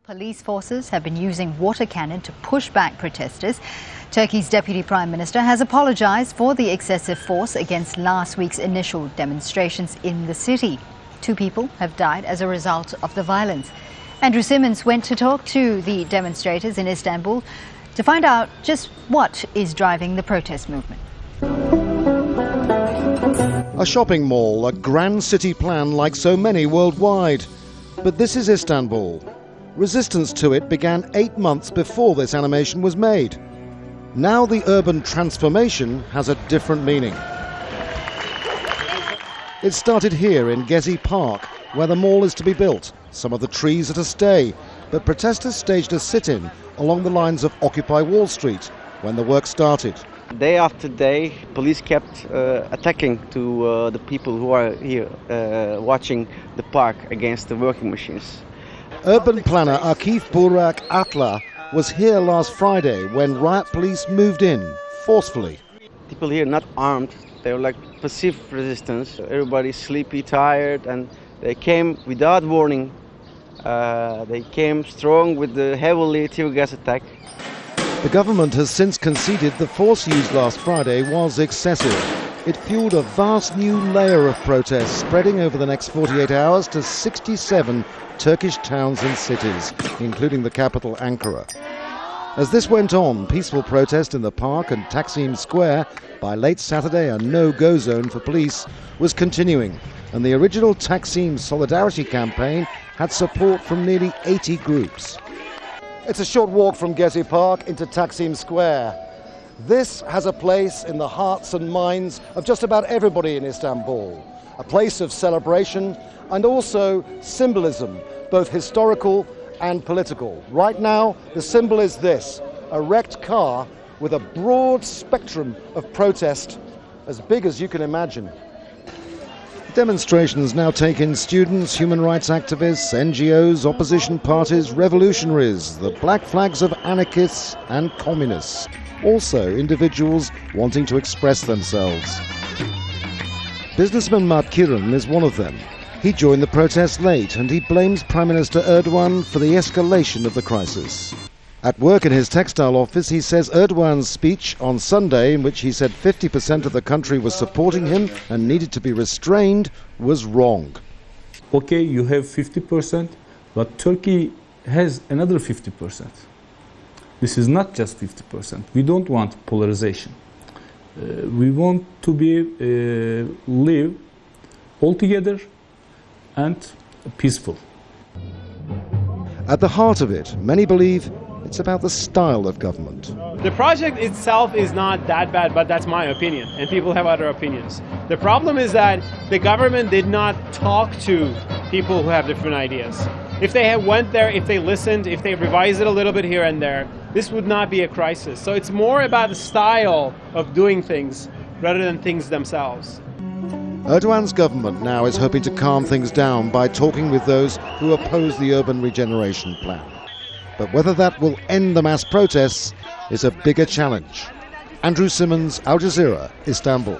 Police forces have been using water cannon to push back protesters. Turkey's Deputy Prime Minister has apologized for the excessive force against last week's initial demonstrations in the city. 2 people have died as a result of the violence. Andrew Simmons went to talk to the demonstrators in Istanbul to find out just what is driving the protest movement. A shopping mall, a grand city plan like so many worldwide. But this is Istanbul. Resistance to it began 8 months before this animation was made. Now the urban transformation has a different meaning. It started here in Gezi Park, where the mall is to be built. Some of the trees are to stay, but protesters staged a sit-in along the lines of Occupy Wall Street when the work started. Day after day, police kept attacking to the people who are here watching the park against the working machines. Urban planner Akif Burak Atla was here last Friday when riot police moved in forcefully. People here not armed, they were like passive resistance. Everybody's sleepy, tired, and they came without warning. They came strong with the heavily tear gas attack. The government has since conceded the force used last Friday was excessive. It fueled a vast new layer of protests spreading over the next 48 hours to 67 Turkish towns and cities, including the capital Ankara. As this went on, peaceful protest in the park and Taksim Square, by late Saturday a no-go zone for police, was continuing, and the original Taksim Solidarity campaign had support from nearly 80 groups. It's a short walk from Gezi Park into Taksim Square. This has a place in the hearts and minds of just about everybody in Istanbul. A place of celebration and also symbolism, both historical and political. Right now, the symbol is this, a wrecked car with a broad spectrum of protest as big as you can imagine. Demonstrations now take in students, human rights activists, NGOs, opposition parties, revolutionaries, the black flags of anarchists and communists. Also individuals wanting to express themselves. Businessman Mert Kiran is one of them. He joined the protest late and he blames Prime Minister Erdogan for the escalation of the crisis. At work in his textile office, he says Erdogan's speech on Sunday, in which he said 50% of the country was supporting him and needed to be restrained, was wrong. Okay, you have 50%, but Turkey has another 50%. This is not just 50%. We don't want polarization. We want to live all together and peaceful. At the heart of it, many believe it's about the style of government. The project itself is not that bad, but that's my opinion, and people have other opinions. The problem is that the government did not talk to people who have different ideas. If they had went there, if they listened, if they revised it a little bit here and there, this would not be a crisis. So it's more about the style of doing things rather than things themselves. Erdogan's government now is hoping to calm things down by talking with those who oppose the urban regeneration plan. But whether that will end the mass protests is a bigger challenge. Andrew Simmons, Al Jazeera, Istanbul.